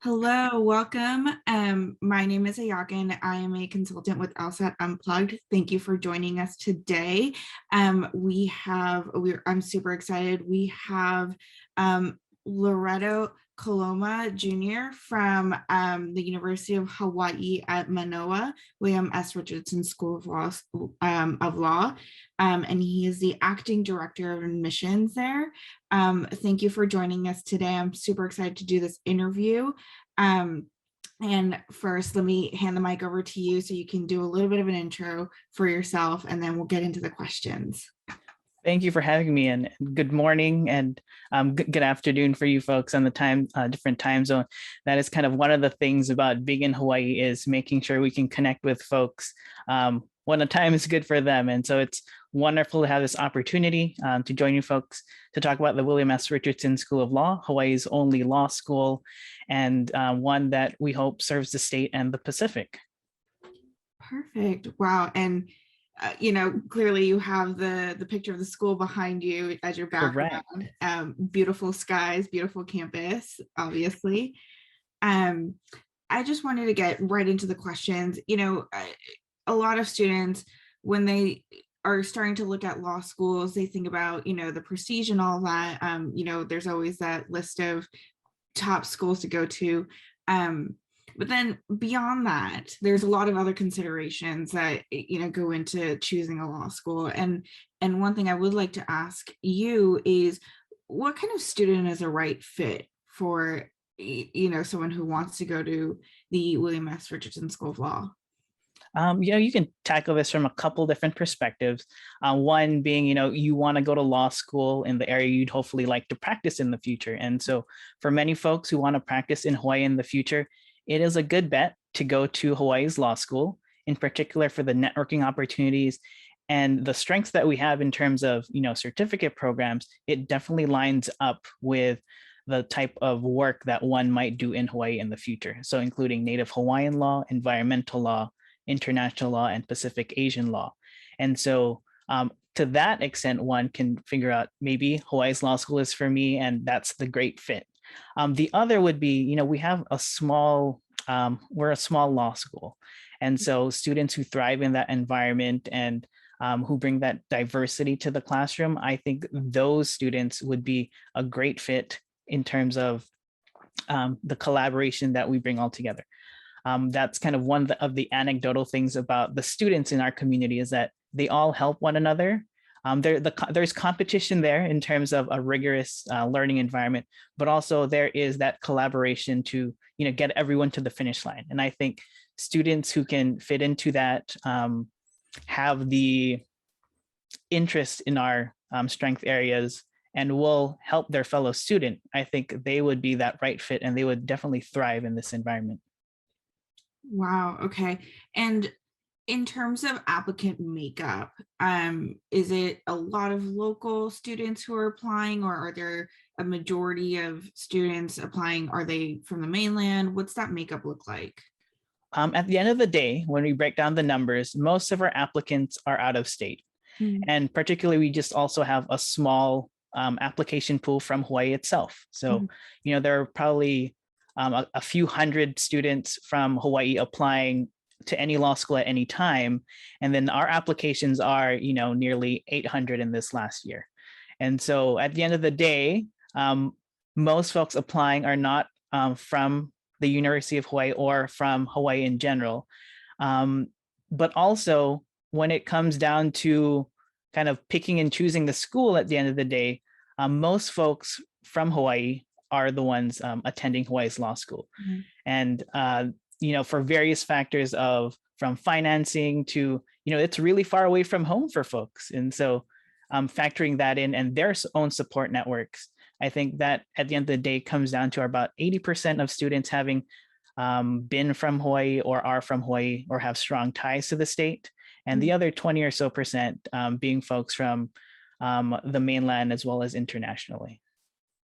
Hello, welcome. My name is Ayaka and I am a consultant with LSAT Unplugged. Thank you for joining us today. I'm super excited. We have Loretto Coloma Jr. from the University of Hawaii at Manoa, William S. Richardson School of Law, and he is the acting director of admissions there. Thank you for joining us today. I'm super excited to do this interview. And first, let me hand the mic over to you so you can do a little bit of an intro for yourself, and then we'll get into the questions. Thank you for having me, and good morning and good afternoon for you folks on the different time zone. That is kind of one of the things about being in Hawaii, is making sure we can connect with folks when the time is good for them. And so it's wonderful to have this opportunity to join you folks to talk about the William S. Richardson School of Law, Hawaii's only law school, and one that we hope serves the state and the Pacific. Perfect. Wow. And clearly you have the picture of the school behind you as your background. Beautiful skies, beautiful campus, obviously. I just wanted to get right into the questions. A lot of students, when they are starting to look at law schools, they think about, the prestige and all that. There's always that list of top schools to go to. But then beyond that, there's a lot of other considerations that, go into choosing a law school. And one thing I would like to ask you is, what kind of student is a right fit for, someone who wants to go to the William S. Richardson School of Law? You can tackle this from a couple different perspectives. One being, you want to go to law school in the area you'd hopefully like to practice in the future. And so for many folks who want to practice in Hawaii in the future, it is a good bet to go to Hawaii's law school, in particular for the networking opportunities and the strengths that we have in terms of, certificate programs. It definitely lines up with the type of work that one might do in Hawaii in the future. So including Native Hawaiian law, environmental law, international law, and Pacific Asian law. And so to that extent, one can figure out maybe Hawaii's law school is for me, and that's the great fit. The other would be, we have we're a small law school. And so students who thrive in that environment and who bring that diversity to the classroom, I think those students would be a great fit in terms of the collaboration that we bring all together. That's kind of one of the anecdotal things about the students in our community, is that they all help one another. There's competition there in terms of a rigorous learning environment, but also there is that collaboration to get everyone to the finish line. And I think students who can fit into that, have the interest in our strength areas and will help their fellow student, I think they would be that right fit, and they would definitely thrive in this environment. Wow. Okay. And in terms of applicant makeup, is it a lot of local students who are applying, or are there a majority of students applying? Are they from the mainland? What's that makeup look like? At the end of the day, when we break down the numbers, most of our applicants are out of state. Mm-hmm. And particularly, we just also have a small application pool from Hawaii itself. So, mm-hmm. There are probably a few hundred students from Hawaii applying to any law school at any time. And then our applications are, nearly 800 in this last year. And so at the end of the day, most folks applying are not from the University of Hawaii or from Hawaii in general. But also when it comes down to kind of picking and choosing the school at the end of the day, most folks from Hawaii are the ones attending Hawaii's law school. Mm-hmm. And, for various factors from financing to, it's really far away from home for folks. And so factoring that in and their own support networks, I think that at the end of the day comes down to about 80% of students having been from Hawaii or are from Hawaii or have strong ties to the state. And the other 20 or so percent being folks from the mainland as well as internationally.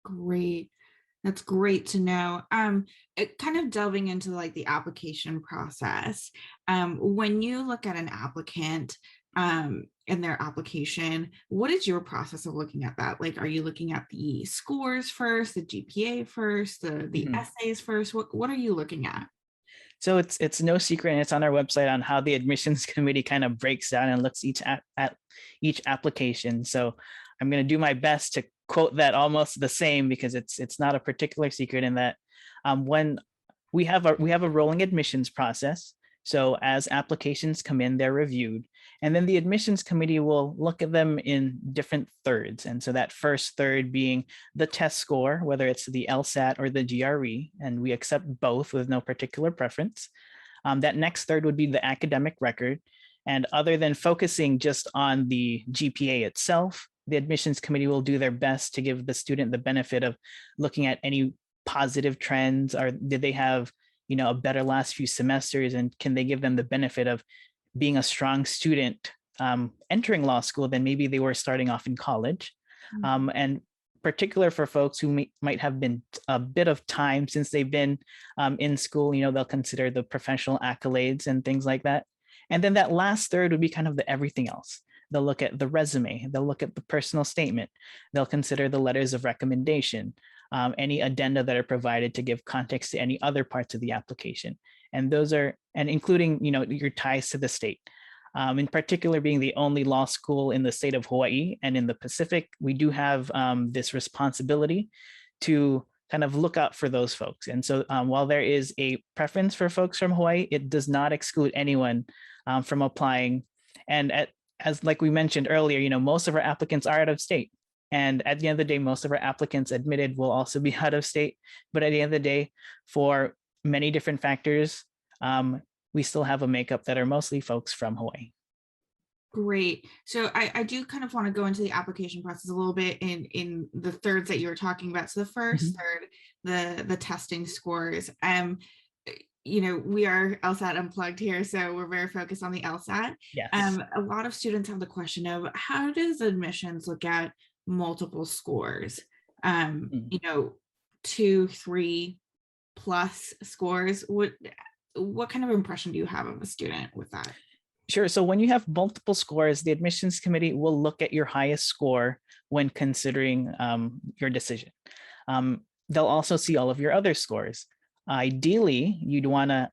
Great. That's great to know. Kind of delving into like the application process. When you look at an applicant, in their application. What is your process of looking at that? Like, are you looking at the scores first, the GPA first, the essays first? What are you looking at? So it's no secret, and it's on our website on how the admissions committee kind of breaks down and looks at each application. So I'm going to do my best to quote that almost the same, because it's not a particular secret in that when we have a rolling admissions process. So as applications come in, they're reviewed, and then the admissions committee will look at them in different thirds. And so that first third being the test score, whether it's the LSAT or the GRE, and we accept both with no particular preference. That next third would be the academic record. And other than focusing just on the GPA itself, the admissions committee will do their best to give the student the benefit of looking at any positive trends, or did they have a better last few semesters, and can they give them the benefit of being a strong student entering law school than maybe they were starting off in college. And particular for folks who might have been a bit of time since they've been in school, they'll consider the professional accolades and things like that. And then that last third would be kind of the everything else. They'll look at the resume, they'll look at the personal statement, they'll consider the letters of recommendation, any addenda that are provided to give context to any other parts of the application. And those are, and including, your ties to the state. In particular, being the only law school in the state of Hawaii and in the Pacific, we do have this responsibility to kind of look out for those folks. And so while there is a preference for folks from Hawaii, it does not exclude anyone from applying. And as like we mentioned earlier, most of our applicants are out of state. And at the end of the day, most of our applicants admitted will also be out of state. But at the end of the day, for many different factors, we still have a makeup that are mostly folks from Hawaii. Great. So I do kind of want to go into the application process a little bit in the thirds that you were talking about. So the first third, the testing scores. We are LSAT Unplugged here, so we're very focused on the LSAT. Yes. A lot of students have the question of, how does admissions look at multiple scores? 2, 3 plus scores. What kind of impression do you have of a student with that? Sure. So when you have multiple scores, the admissions committee will look at your highest score when considering your decision. They'll also see all of your other scores. Ideally, you'd want to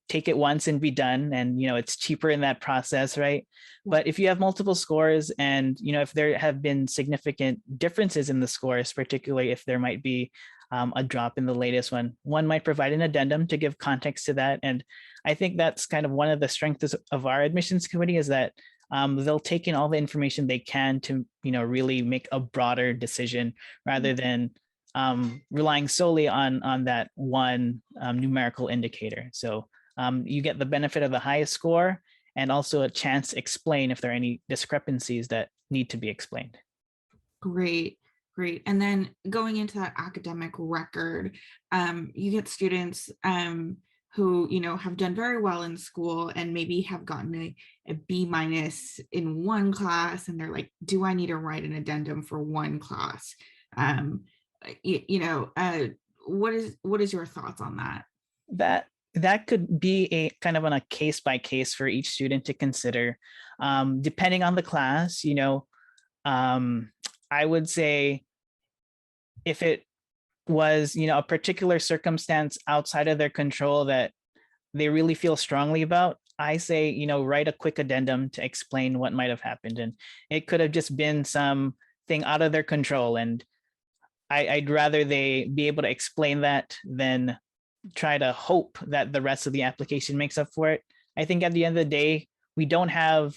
take it once and be done, and it's cheaper in that process, right? But if you have multiple scores, and if there have been significant differences in the scores, particularly if there might be a drop in the latest one might provide an addendum to give context to that. And I think that's kind of one of the strengths of our admissions committee, is that they'll take in all the information they can to really make a broader decision, rather than relying solely on that one numerical indicator. So you get the benefit of the highest score, and also a chance to explain if there are any discrepancies that need to be explained. Great. And then going into that academic record, you get students who have done very well in school and maybe have gotten a B- in one class, and they're like, do I need to write an addendum for one class? What is your thoughts on that? That could be a kind of on a case by case for each student to consider, depending on the class. I would say if it was, a particular circumstance outside of their control that they really feel strongly about, I say, write a quick addendum to explain what might have happened. And it could have just been something out of their control. And I'd rather they be able to explain that than try to hope that the rest of the application makes up for it. I think at the end of the day, we don't have,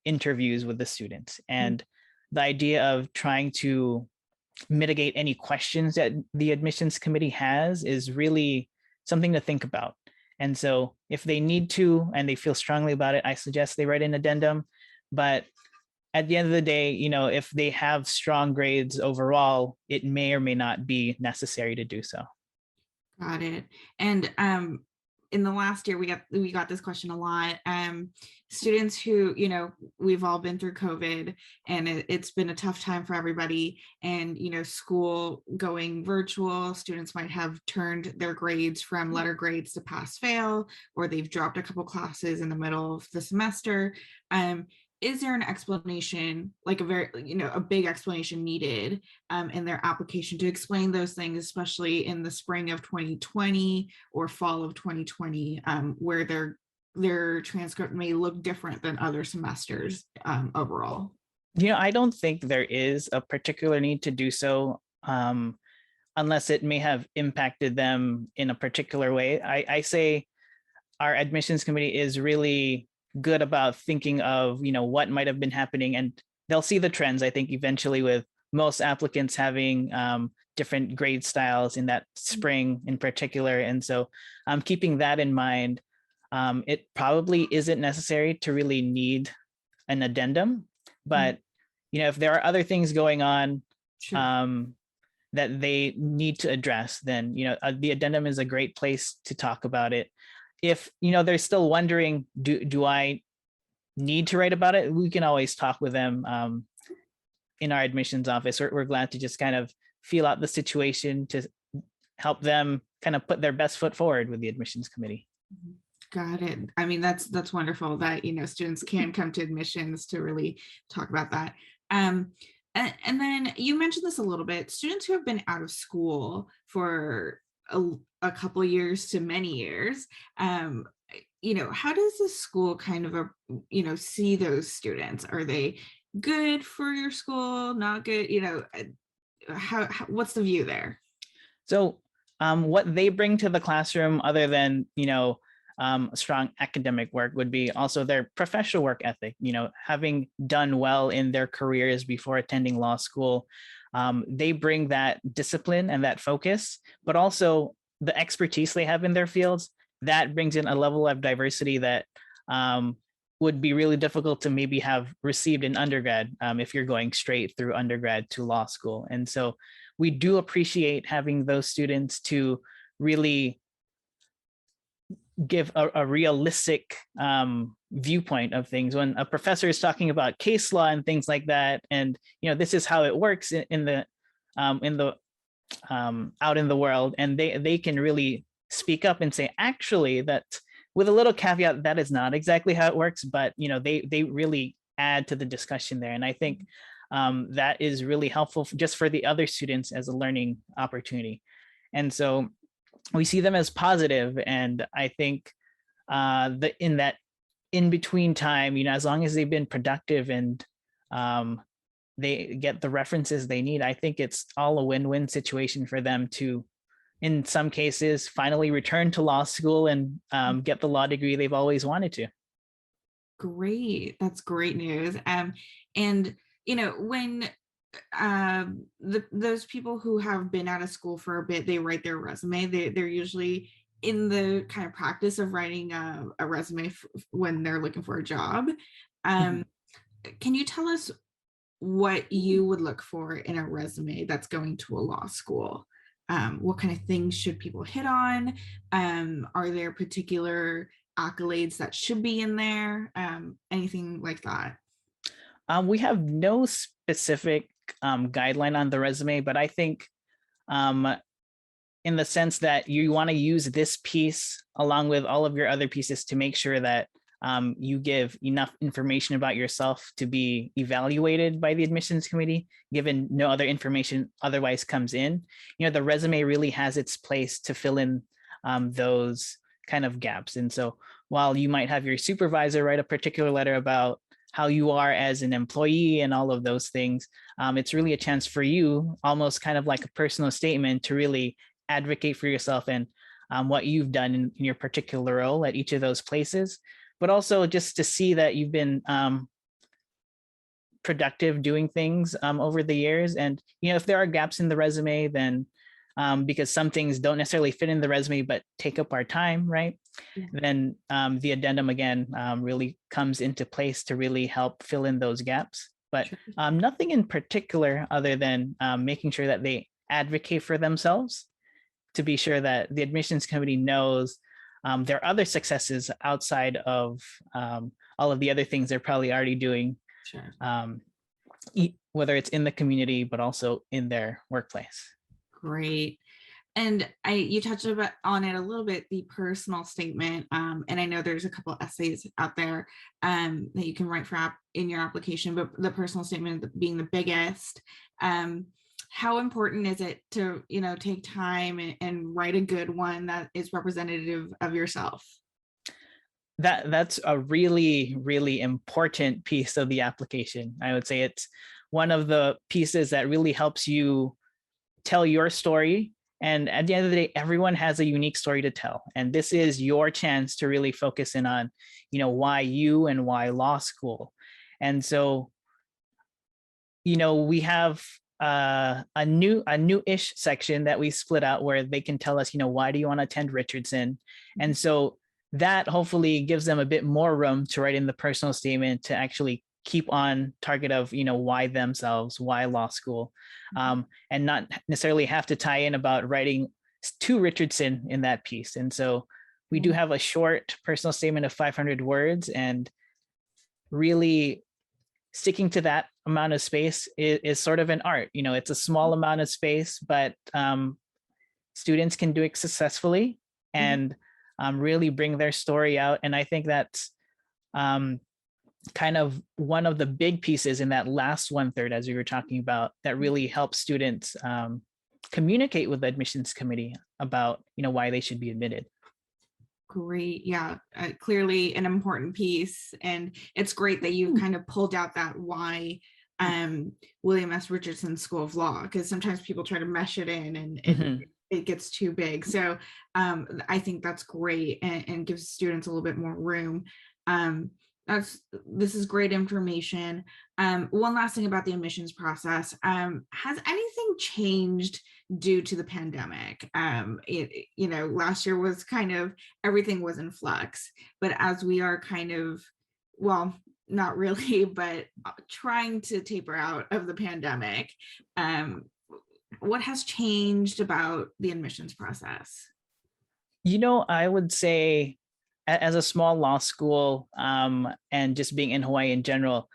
interviews with the students. And the idea of trying to mitigate any questions that the admissions committee has is really something to think about. And so if they need to, and they feel strongly about it, I suggest they write an addendum. But at the end of the day, if they have strong grades overall, it may or may not be necessary to do so. Got it. And in the last year, we got this question a lot. Students who, we've all been through COVID, and it's been a tough time for everybody. And, school going virtual, students might have turned their grades from letter grades to pass fail, or they've dropped a couple classes in the middle of the semester. Is there an explanation, like a big explanation needed in their application to explain those things, especially in the spring of 2020 or fall of 2020, where their transcript may look different than other semesters overall? I don't think there is a particular need to do so, unless it may have impacted them in a particular way. I say our admissions committee is really good about thinking of, what might have been happening, and they'll see the trends, I think, eventually, with most applicants having different grade styles in that spring in particular. And so keeping that in mind, it probably isn't necessary to really need an addendum, but if there are other things going on that they need to address, then the addendum is a great place to talk about it. If they're still wondering, do I need to write about it, we can always talk with them in our admissions office. We're glad to just kind of feel out the situation to help them kind of put their best foot forward with the admissions committee. Got it. I mean, that's wonderful that students can come to admissions to really talk about that. And then you mentioned this a little bit. Students who have been out of school for a couple years to many years, how does the school kind of see those students? Are they good for your school, not good? What's the view there? So what they bring to the classroom, other than strong academic work, would be also their professional work ethic. Having done well in their careers before attending law school, they bring that discipline and that focus, but also the expertise they have in their fields. That brings in a level of diversity that would be really difficult to maybe have received in undergrad if you're going straight through undergrad to law school. And so we do appreciate having those students to really give a realistic viewpoint of things. When a professor is talking about case law and things like that, and this is how it works in the out in the world, and they can really speak up and say, actually, that, with a little caveat, that is not exactly how it works, but they really add to the discussion there. And I think that is really helpful just for the other students as a learning opportunity. And so we see them as positive. And I think in that in-between time, as long as they've been productive and they get the references they need, I think it's all a win-win situation for them to, in some cases, finally return to law school and get the law degree they've always wanted to. Great. That's great news. And when those people who have been out of school for a bit, they write their resume, they're usually in the kind of practice of writing a resume when they're looking for a job. Can you tell us what you would look for in a resume that's going to a law school? What kind of things should people hit on? Are there particular accolades that should be in there? Anything like that? We have no specific guideline on the resume, but I think in the sense that you want to use this piece along with all of your other pieces to make sure that you give enough information about yourself to be evaluated by the admissions committee, given no other information otherwise comes in. The resume really has its place to fill in those kind of gaps. And so while you might have your supervisor write a particular letter about how you are as an employee and all of those things, it's really a chance for you, almost kind of like a personal statement, to really advocate for yourself and what you've done in your particular role at each of those places, but also just to see that you've been productive doing things over the years. And if there are gaps in the resume, then because some things don't necessarily fit in the resume but take up our time, right? Yeah. Then the addendum again really comes into place to really help fill in those gaps. But sure. Nothing in particular other than making sure that they advocate for themselves, to be sure that the admissions committee knows their other successes outside of all of the other things they're probably already doing, Sure. whether it's in the community, but also in their workplace. Great. And you touched on it a little bit, the personal statement. And I know there's a couple essays out there that you can write for in your application, but the personal statement being the biggest. How important is it to, take time and write a good one that is representative of yourself? That's a really, really important piece of the application. I would say it's one of the pieces that really helps you tell your story. And at the end of the day, everyone has a unique story to tell. And this is your chance to really focus in on, why you and why law school. And so, we have a new-ish section that we split out where they can tell us, why do you want to attend Richardson? And so that hopefully gives them a bit more room to write in the personal statement to actually keep on target of, why themselves, why law school, and not necessarily have to tie in about writing to Richardson in that piece. And so we do have a short personal statement of 500 words, and really sticking to that amount of space is sort of an art. It's a small amount of space, but students can do it successfully and really bring their story out. And I think that's kind of one of the big pieces in that last 1/3, as we were talking about, that really helps students communicate with the admissions committee about, why they should be admitted. Great. Yeah, clearly an important piece. And it's great that you kind of pulled out that why William S. Richardson School of Law, because sometimes people try to mesh it in and it gets too big. So I think that's great and gives students a little bit more room. This is great information. One last thing about the admissions process. Has anything changed due to the pandemic? Last year was kind of, everything was in flux, but as we are kind of, well, not really, but trying to taper out of the pandemic, what has changed about the admissions process? I would say, as a small law school, and just being in Hawaii in general,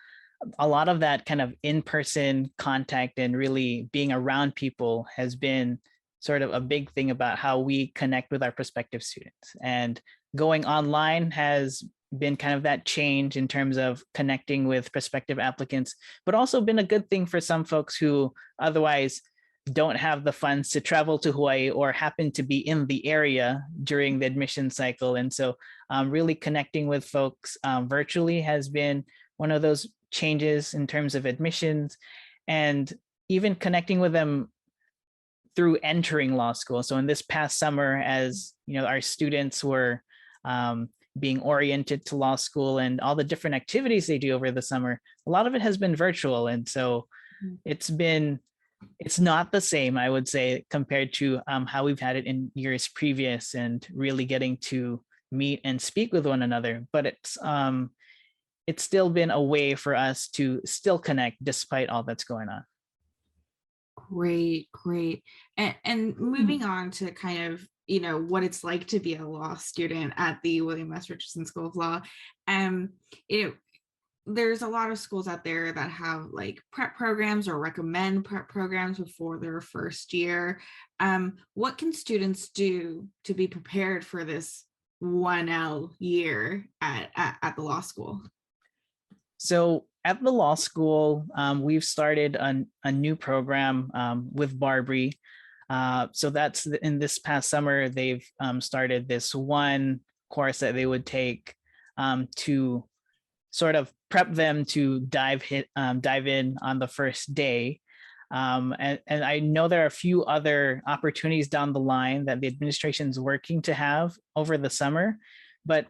a lot of that kind of in-person contact and really being around people has been sort of a big thing about how we connect with our prospective students. And going online has been kind of that change in terms of connecting with prospective applicants, but also been a good thing for some folks who otherwise don't have the funds to travel to Hawaii or happen to be in the area during the admission cycle. And so really connecting with folks virtually has been one of those changes in terms of admissions, and even connecting with them through entering law school. So in this past summer, as our students were being oriented to law school and all the different activities they do over the summer, a lot of it has been virtual. And so it's not the same, I would say, compared to how we've had it in years previous, and really getting to meet and speak with one another. But it's still been a way for us to still connect despite all that's going on. Great. And moving on to kind of, what it's like to be a law student at the William S. Richardson School of Law. There's a lot of schools out there that have like prep programs or recommend prep programs before their first year. What can students do to be prepared for this 1L year at the law school? So at the law school, we've started a new program with Barbary. So that's in this past summer, they've started this one course that they would take to sort of prep them to dive in on the first day. And I know there are a few other opportunities down the line that the administration is working to have over the summer, but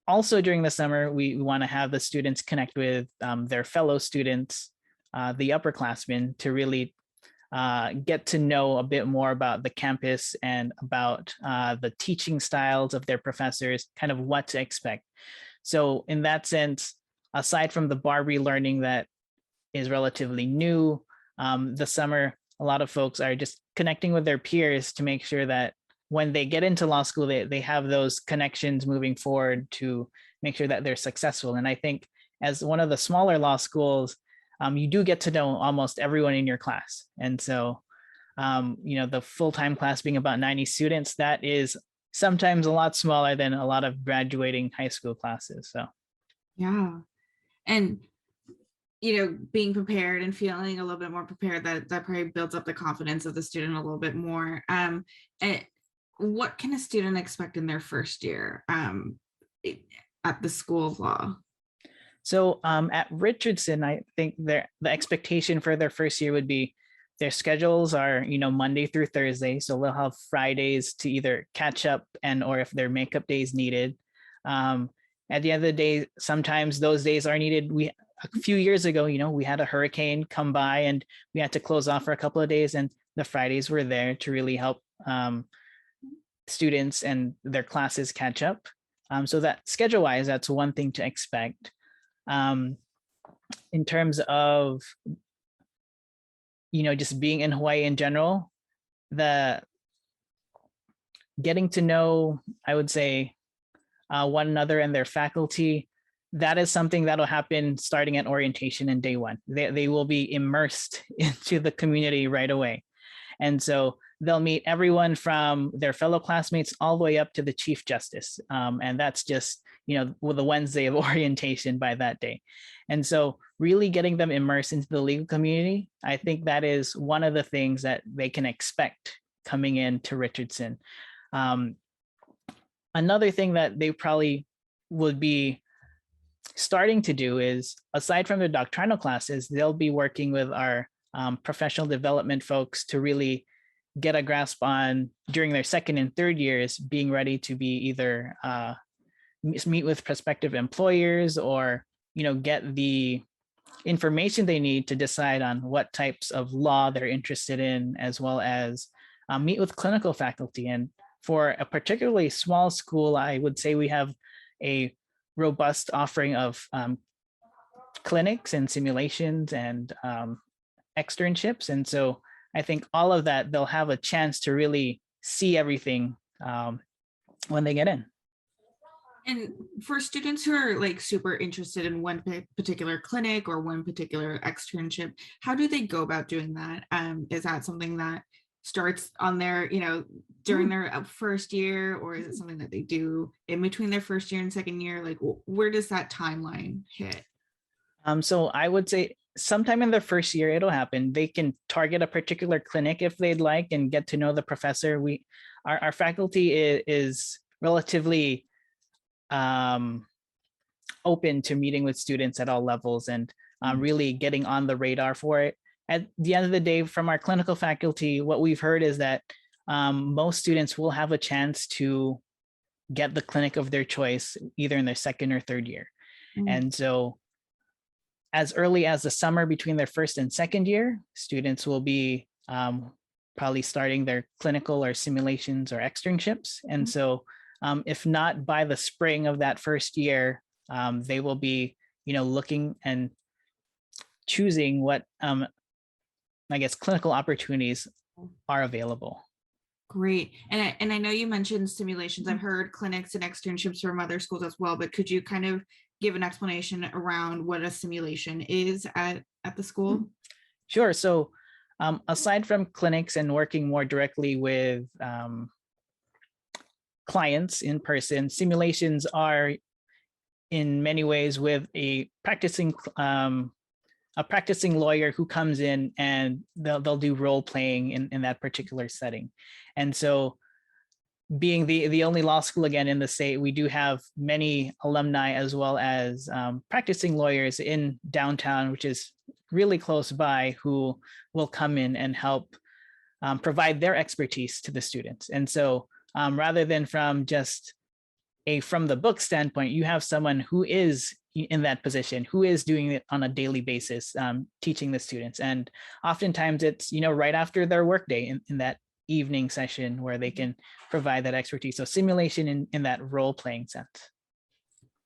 also during the summer, we want to have the students connect with their fellow students, the upperclassmen, to really get to know a bit more about the campus and about the teaching styles of their professors, kind of what to expect. So in that sense, aside from the Barbary learning that is relatively new, the summer, a lot of folks are just connecting with their peers to make sure that when they get into law school, they have those connections moving forward to make sure that they're successful. And I think as one of the smaller law schools, you do get to know almost everyone in your class. And so, the full-time class being about 90 students, that is sometimes a lot smaller than a lot of graduating high school classes. So, yeah. And, being prepared and feeling a little bit more prepared, that probably builds up the confidence of the student a little bit more. And what can a student expect in their first year at the School of Law? So at Richardson, I think the expectation for their first year would be their schedules are, Monday through Thursday. So they'll have Fridays to either catch up or if their makeup days needed. At the end of the day, sometimes those days are needed. A few years ago, we had a hurricane come by and we had to close off for a couple of days, and the Fridays were there to really help students and their classes catch up. So that schedule-wise, that's one thing to expect. In terms of, just being in Hawaii in general, the getting to know, I would say, one another and their faculty, that is something that'll happen starting at orientation and day one. They will be immersed into the community right away. And so they'll meet everyone from their fellow classmates all the way up to the Chief Justice. And that's just, with the Wednesday of orientation by that day. And so really getting them immersed into the legal community, I think that is one of the things that they can expect coming into Richardson. Another thing that they probably would be starting to do is, aside from the doctrinal classes, they'll be working with our professional development folks to really get a grasp on, during their second and third years, being ready to be either meet with prospective employers or, get the information they need to decide on what types of law they're interested in, as well as meet with clinical faculty. And for a particularly small school, I would say we have a robust offering of clinics and simulations and externships. And so I think all of that, they'll have a chance to really see everything when they get in. And for students who are like super interested in one particular clinic or one particular externship, how do they go about doing that? Is that something that starts on their, during their first year, or is it something that they do in between their first year and second year? Like, where does that timeline hit? So I would say sometime in their first year, it'll happen. They can target a particular clinic if they'd like and get to know the professor. Our faculty is relatively open to meeting with students at all levels and really getting on the radar for it. At the end of the day, from our clinical faculty, what we've heard is that most students will have a chance to get the clinic of their choice either in their second or third year. And so as early as the summer between their first and second year, students will be probably starting their clinical or simulations or externships. And so if not by the spring of that first year, they will be, looking and choosing what, clinical opportunities are available. Great. And I know you mentioned simulations. I've heard clinics and externships from other schools as well, but could you kind of give an explanation around what a simulation is at the school? Sure. So aside from clinics and working more directly with clients in person, simulations are in many ways with a practicing lawyer who comes in and they'll do role playing in that particular setting. And so being the only law school again in the state, we do have many alumni as well as practicing lawyers in downtown, which is really close by, who will come in and help provide their expertise to the students. And so rather than from just from the book standpoint, you have someone who is in that position, who is doing it on a daily basis, teaching the students. And oftentimes it's, right after their workday in that evening session where they can provide that expertise. So simulation in that role-playing sense.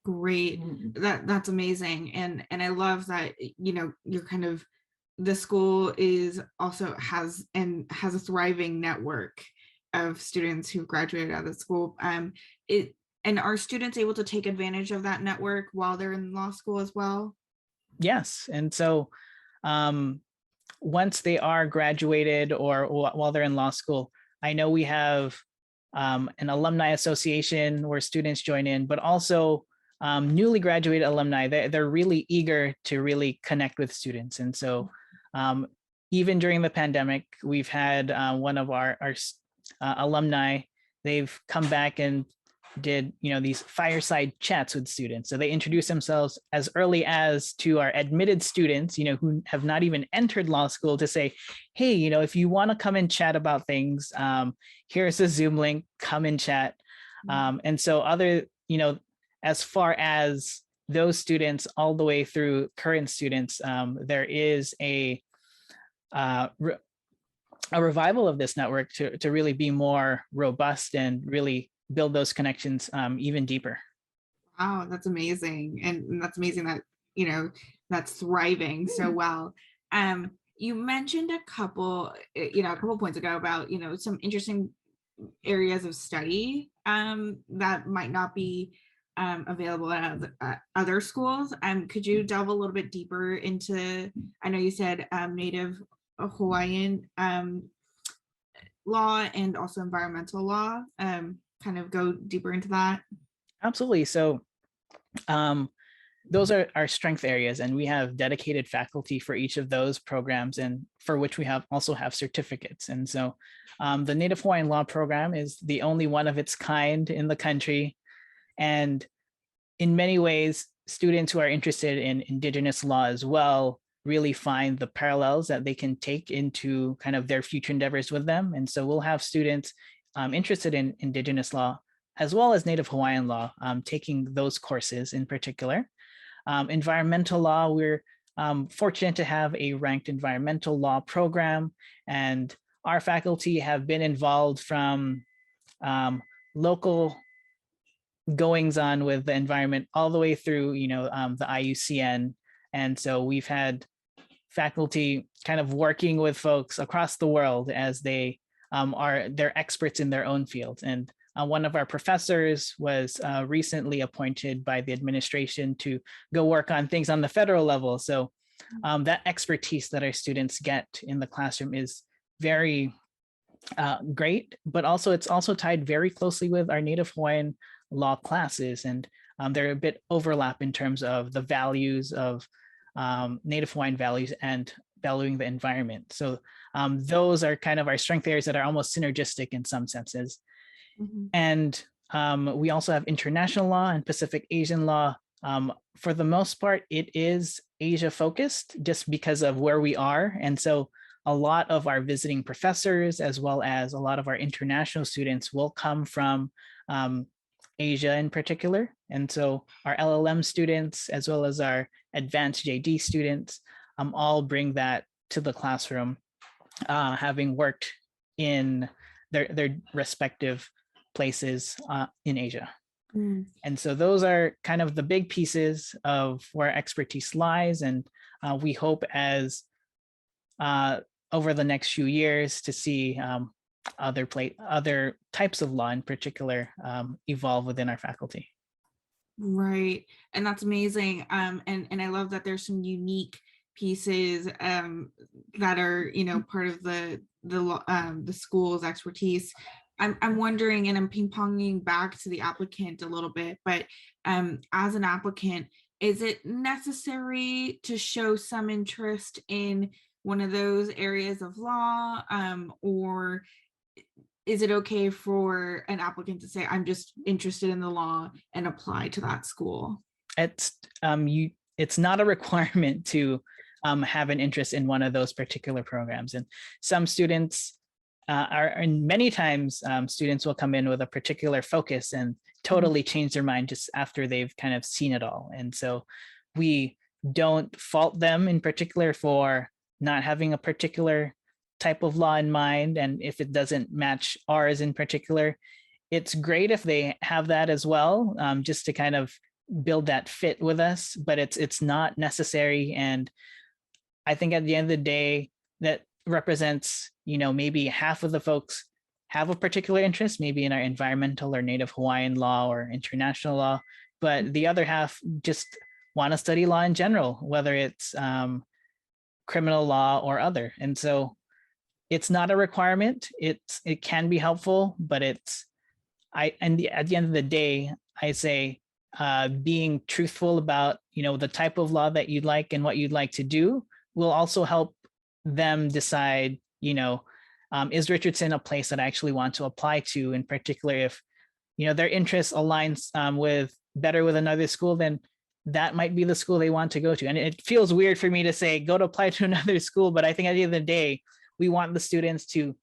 Great. That's amazing. And I love that, you're kind of, the school is also has a thriving network of students who graduated out of the school. And are students able to take advantage of that network while they're in law school as well? Yes. And so once they are graduated or while they're in law school, I know we have an Alumni Association where students join in, but also newly graduated alumni, they're really eager to really connect with students. And so even during the pandemic, we've had one of our alumni, they've come back and did these fireside chats with students. So they introduce themselves as early as to our admitted students, who have not even entered law school, to say, hey, if you want to come and chat about things, here's a Zoom link, come and chat. And so as far as those students all the way through current students, there is a revival of this network to really be more robust and really build those connections even deeper. Wow, that's amazing. And that's amazing that, that's thriving so well. You mentioned a couple points ago about, some interesting areas of study that might not be available at other schools. Could you delve a little bit deeper into, I know you said Native Hawaiian law and also environmental law, kind of go deeper into that? Absolutely. So those are our strength areas, and we have dedicated faculty for each of those programs, and for which we also have certificates. And so the Native Hawaiian Law program is the only one of its kind in the country. And in many ways, students who are interested in Indigenous law as well really find the parallels that they can take into kind of their future endeavors with them. And so we'll have students interested in Indigenous law as well as Native Hawaiian law taking those courses in particular. Environmental law, we're fortunate to have a ranked environmental law program, and our faculty have been involved from local goings on with the environment all the way through, the IUCN. And so we've had faculty kind of working with folks across the world as they're experts in their own fields. And one of our professors was recently appointed by the administration to go work on things on the federal level. So that expertise that our students get in the classroom is very great, but it's also tied very closely with our Native Hawaiian law classes. And they're a bit overlap in terms of the values of Native Hawaiian values and valuing the environment. So those are kind of our strength areas that are almost synergistic in some senses. Mm-hmm. And we also have international law and Pacific Asian law. For the most part, it is Asia focused just because of where we are. And so a lot of our visiting professors, as well as a lot of our international students, will come from Asia in particular. And so our LLM students, as well as our advanced JD students, all bring that to the classroom, having worked in their respective places in Asia. Mm. And so those are kind of the big pieces of where expertise lies. And we hope as over the next few years to see other types of law in particular evolve within our faculty. Right. And that's amazing. And I love that there's some unique pieces that are, part of the school's expertise. I'm wondering, and I'm ping-ponging back to the applicant a little bit, but as an applicant, is it necessary to show some interest in one of those areas of law, or is it okay for an applicant to say, I'm just interested in the law and apply to that school? It's not a requirement to have an interest in one of those particular programs. And some students and many times students will come in with a particular focus and totally change their mind just after they've kind of seen it all. And so we don't fault them in particular for not having a particular type of law in mind. And if it doesn't match ours in particular, it's great if they have that as well, just to kind of build that fit with us, but it's not necessary. And I think at the end of the day, that represents, maybe half of the folks have a particular interest, maybe in our environmental or Native Hawaiian law or international law, but the other half just want to study law in general, whether it's criminal law or other. And so it's not a requirement. It can be helpful, but at the end of the day, I say being truthful about the type of law that you'd like and what you'd like to do will also help them decide, is Richardson a place that I actually want to apply to? In particular, if their interests aligns better with another school, then that might be the school they want to go to. And it feels weird for me to say go to apply to another school, but I think at the end of the day, we want the students to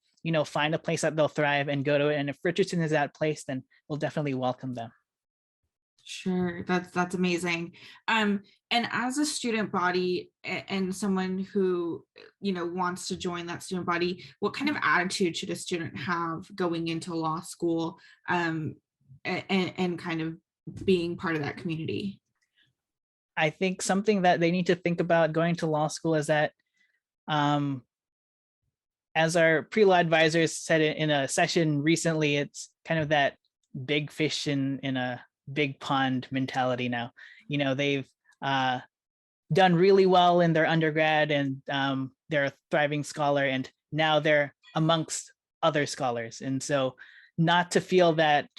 find a place that they'll thrive and go to it. And if Richardson is that place, then we'll definitely welcome them. Sure, that's amazing. And as a student body and someone who wants to join that student body, what kind of attitude should a student have going into law school, and kind of being part of that community? I think something that they need to think about going to law school is that, as our pre-law advisors said in a session recently, it's kind of that big fish in a big pond mentality now. They've done really well in their undergrad, and they're a thriving scholar, and now they're amongst other scholars. And so not to feel that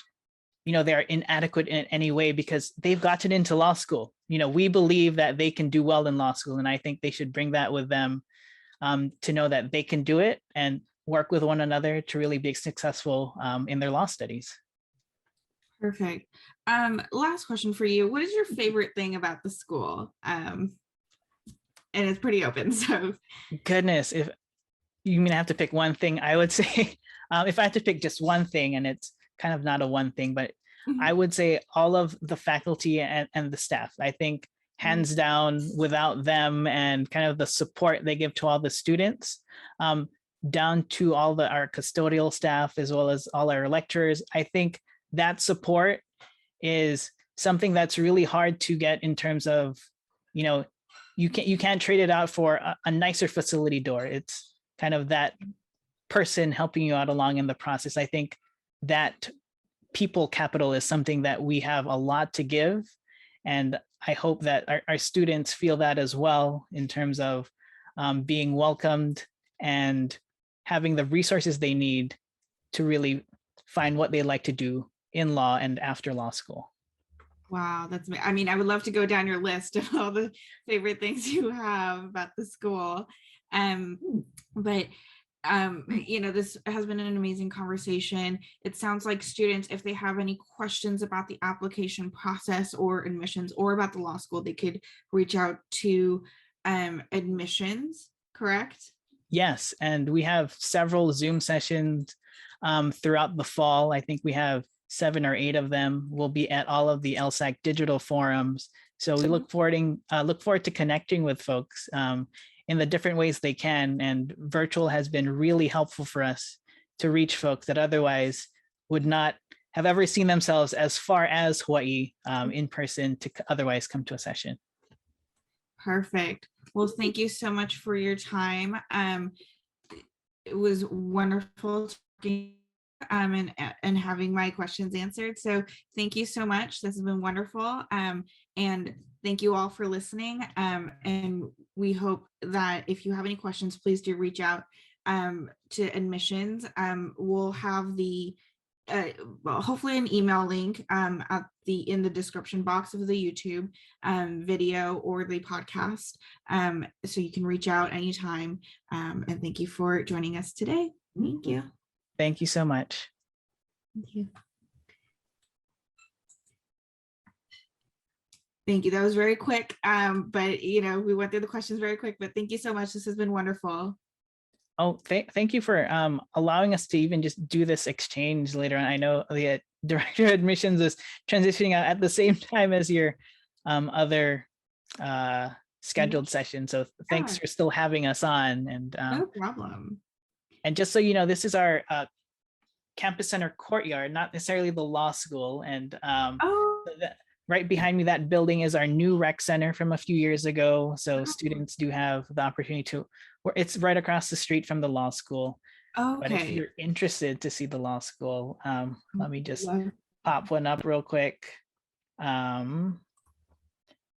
they're inadequate in any way because they've gotten into law school. We believe that they can do well in law school, and I think they should bring that with them, to know that they can do it and work with one another to really be successful in their law studies. Perfect. Last question for you. What is your favorite thing about the school? And it's pretty open, so. Goodness, if you mean I have to pick one thing, I would say, if I had to pick just one thing, and it's kind of not a one thing, but I would say all of the faculty and the staff. I think hands down, without them and kind of the support they give to all the students, down to all our custodial staff, as well as all our lecturers, I think that support is something that's really hard to get in terms of, you can't trade it out for a nicer facility door. It's kind of that person helping you out along in the process. I think that people capital is something that we have a lot to give. And I hope that our students feel that as well, in terms of being welcomed and having the resources they need to really find what they like to do in law and after law school. Wow, I would love to go down your list of all the favorite things you have about the school. But this has been an amazing conversation. It sounds like students, if they have any questions about the application process or admissions or about the law school, they could reach out to admissions, correct? Yes, and we have several Zoom sessions throughout the fall. I think we have 7 or 8 of them. We'll be at all of the LSAC digital forums. So we look forward to connecting with folks in the different ways they can. And virtual has been really helpful for us to reach folks that otherwise would not have ever seen themselves as far as Hawaii in person to otherwise come to a session. Perfect. Well, thank you so much for your time. It was wonderful talking and having my questions answered. So thank you so much. This has been wonderful. And thank you all for listening. And we hope that if you have any questions, please do reach out to admissions. We'll have the hopefully an email link in the description box of the YouTube video or the podcast, so you can reach out anytime. And thank you for joining us today. Thank you. Thank you so much. Thank you. Thank you. That was very quick, but we went through the questions very quick. But thank you so much. This has been wonderful. Oh, thank you for allowing us to even just do this exchange later on. I know the director of admissions is transitioning out at the same time as your other scheduled session. So thanks for still having us on. And no problem. And just so you know, this is our campus center courtyard, not necessarily the law school. And right behind me, that building is our new rec center from a few years ago. So students do have the opportunity to, it's right across the street from the law school. But if Okay. you're interested to see the law school, let me just Yeah. pop one up real quick.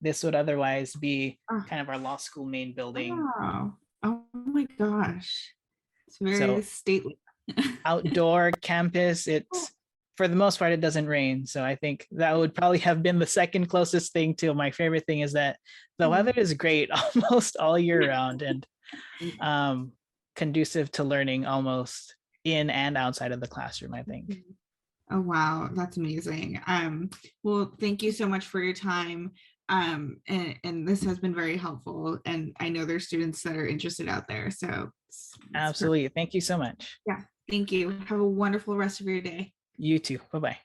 This would otherwise be Oh, kind of our law school main building. wow. Oh my gosh. It's very So stately. outdoor campus, Oh, it's for the most part, it doesn't rain. So I think that would probably have been the second closest thing to my favorite thing is that the weather is great almost all year round and conducive to learning almost in and outside of the classroom, I think. oh wow, that's amazing. Well, thank you so much for your time. And this has been very helpful. And I know there's students that are interested out there. So Absolutely. Thank you so much. yeah, thank you. Have a wonderful rest of your day. You too. Bye-bye.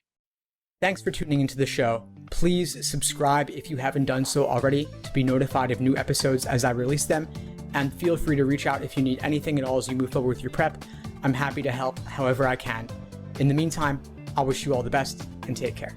Thanks for tuning into the show. Please subscribe if you haven't done so already to be notified of new episodes as I release them. And feel free to reach out if you need anything at all as you move forward with your prep. I'm happy to help however I can. In the meantime, I wish you all the best and take care.